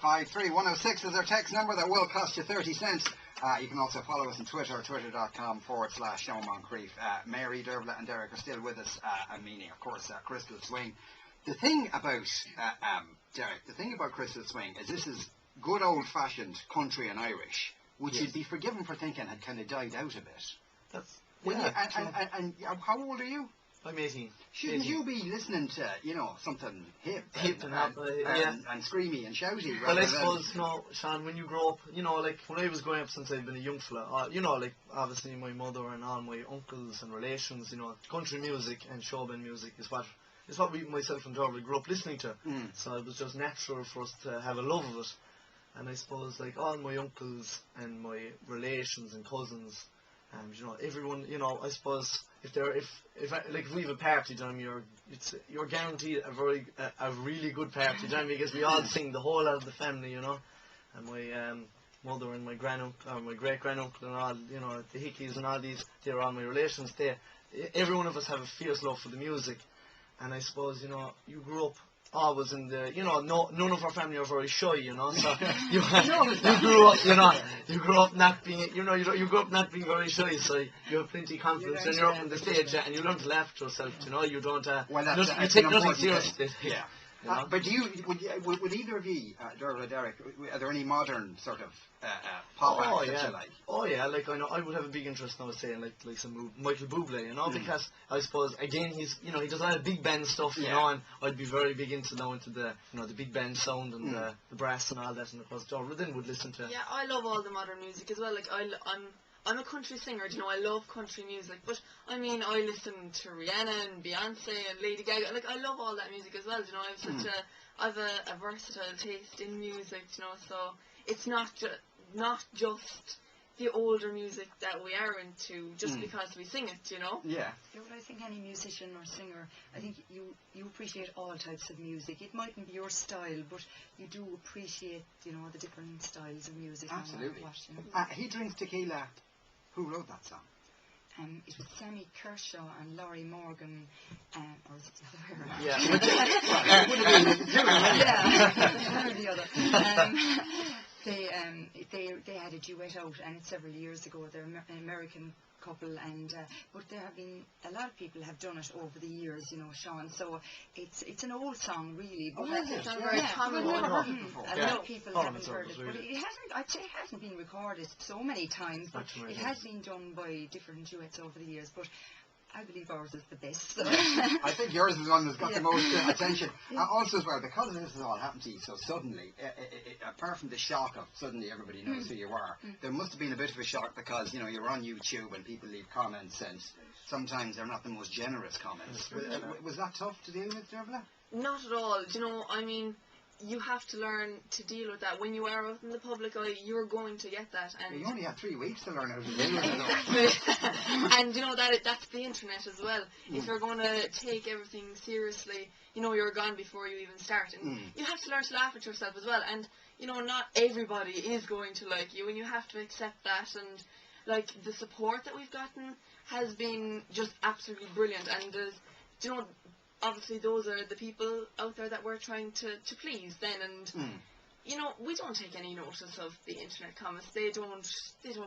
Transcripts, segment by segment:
53106 is our text number that will cost you 30 cents. You can also follow us on Twitter, twitter.com/Sean Moncrieff. Mary, Dervla and Derek are still with us, and meaning, of course, Crystal Swing. The thing about, Derek, the thing about Crystal Swing is this is good old-fashioned country and Irish, which you'd be forgiven for thinking had kind of died out a bit. That's, and how old are you? I'm 18. Shouldn't you be listening to, something hip and screamy and shouty? Well, I suppose, Sean, when you grow up, like when I was growing up, since I've been a young fella, like obviously my mother and all my uncles and relations, country music and showbiz music is what we, myself and Dervla, grew up listening to. So it was just natural for us to have a love of it. And I suppose, like, all my uncles and my relations and cousins, everyone, I suppose if we have a party, you're guaranteed a really good party, because we all sing, the whole of the family, and my mother and my great granduncle and all, the Hickeys and all these, they're all my relations. Every one of us have a fierce love for the music, and I suppose you grew up always in the, none of our family are very shy, so you grew up not being, you grew up not being very shy, so you have plenty of confidence when you're up on the stage, and you learn to laugh at yourself, you don't, you take nothing seriously. Yeah. But would either of you, Dervla or Derek, are there any modern sort of pop acts that you like? Oh yeah, like I know I would have a big interest now, saying like some Michael Bublé, because I suppose again he does a lot of big band stuff, and I'd be very big into the the big band sound and the brass and all that, and of course Dervla then would listen to. Yeah, I love all the modern music as well. Like I'm a country singer, I love country music, but I mean I listen to Rihanna and Beyonce and Lady Gaga. Like I love all that music as well. I've a versatile taste in music, so it's not just the older music that we are into just because we sing it, Yeah, but I think any musician or singer, I think you appreciate all types of music. It mightn't be your style, but you do appreciate, the different styles of music. Absolutely. He Drinks Tequila. Who wrote that song? It was Sammy Kershaw and Laurie Morgan, or is it the other way around? Yeah. One or the other. They had a duet out, and it's several years ago. They're an American couple, and but there have been a lot of people have done it over the years, Sean. So it's an old song, really. But it's not very common. I've never heard it before. A lot of people haven't heard it, really. but it hasn't. I'd say it hasn't been recorded so many times, but it has been done by different duets over the years. But I believe ours is the best. So. I think yours is the one that's got the most attention. Also as well, because this has all happened to you so suddenly, apart from the shock of suddenly everybody knows who you are, there must have been a bit of a shock because, you're on YouTube and people leave comments and sometimes they're not the most generous comments. Was that tough to deal with, Dervla? Not at all. I mean, you have to learn to deal with that. When you are out in the public eye, you're going to get that. And you only had 3 weeks to learn how to deal with it. And that's the internet as well. If you're going to take everything seriously, you're gone before you even start. And you have to learn to laugh at yourself as well. And, not everybody is going to like you, and you have to accept that. And, like, the support that we've gotten has been just absolutely brilliant. And there's, obviously those are the people out there that we're trying to please then, and we don't take any notice of the internet comments. They don't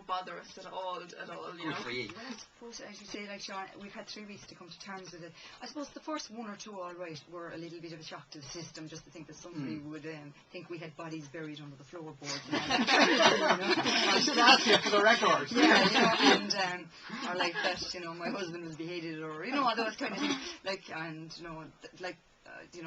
bother us at all. Good for you. Well, I suppose, as you say, like Sean, we've had 3 weeks to come to terms with it. I suppose the first 1 or 2, all right, were a little bit of a shock to the system, just to think that somebody would think we had bodies buried under the floorboards. I should ask you for the record. Yeah, and or like that, my husband was beheaded, or all those kind of things,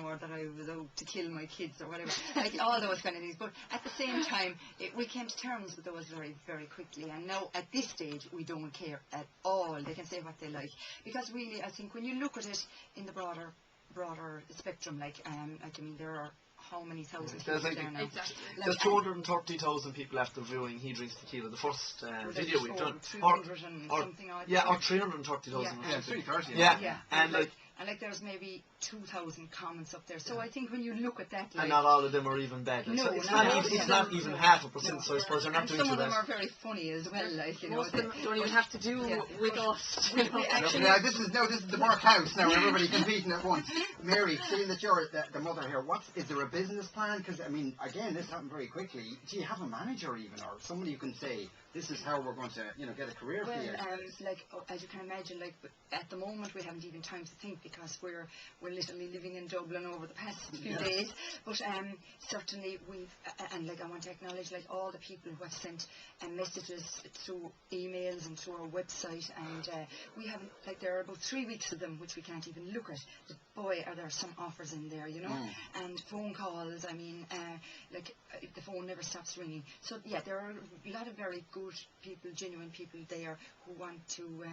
or that I was out to kill my kids or whatever, like all those kind of things. But at the same time, we came to terms with those very, very quickly. And now, at this stage, we don't care at all. They can say what they like. Because really, I think when you look at it in the broader spectrum, there are how many thousands people there now? Exactly. There's 230,000 people after viewing He Drinks Tequila, the first video we've done. 300 and something odd. Yeah, or 330,000. Yeah, 330. Yeah. And and like there's maybe 2,000 comments up there. So I think when you look at that, like, and not all of them are even bad. Like, No, so it's not not all even, of it's them. not even 0.5%. So I suppose they're not and doing some too of them bad. are very funny as well. Like, you know, Most of them don't even have to do Yeah. with us. we actually, Yeah, this is the workhouse now. Everybody competing at once. Mary, seeing that you're the mother here, is there a business plan? Because I mean, again, this happened very quickly. Do you have a manager even, or somebody you can say, this is how we're going to, get a career well, for you? like as you can imagine, like at the moment we haven't even time to think because we're literally living in Dublin over the past few days. But certainly we've and like I want to acknowledge like all the people who have sent messages through emails and through our website, and we haven't, like, there are about 3 weeks of them which we can't even look at. But boy, are there some offers in there, and phone calls. I mean, the phone never stops ringing. So yeah, there are a lot of very good people, genuine people there who want to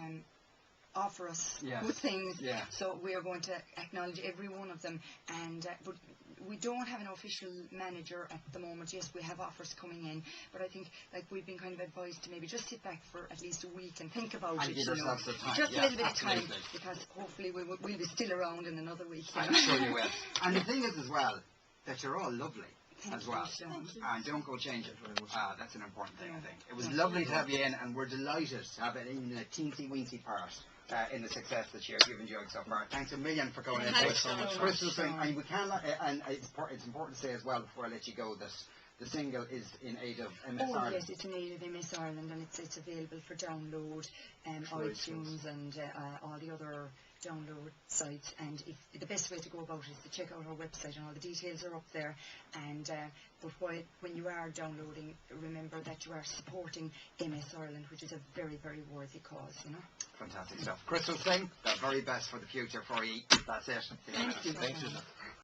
offer us good things. Yeah. So we are going to acknowledge every one of them, and but we don't have an official manager at the moment. Yes, we have offers coming in, but I think like we've been kind of advised to maybe just sit back for at least a week and think about And it. give yourselves the time. Just a little bit of time, Absolutely. because hopefully we'll be still around in another week. I'm sure you will. And the thing is as well, that you're all lovely. Thank As well, you, Sean. and don't go change it. That's an important thing, I think. It was lovely to have you in, and we're delighted to have it in a teensy-weensy part in the success that you've enjoyed so far. Thanks a million for coming in. Thanks so much. Crystal thing, and we can, and it's important to say as well before I let you go that the single is in aid of MS Oh Ireland. yes, it's in aid of MS Ireland, and it's available for download, iTunes and all the other download sites. And the best way to go about it is to check out our website, and all the details are up there. And but when you are downloading, remember that you are supporting MS Ireland, which is a very, very worthy cause. Fantastic stuff. Crystal Singh, the very best for the future for you. That's it. Thank you. Thank you.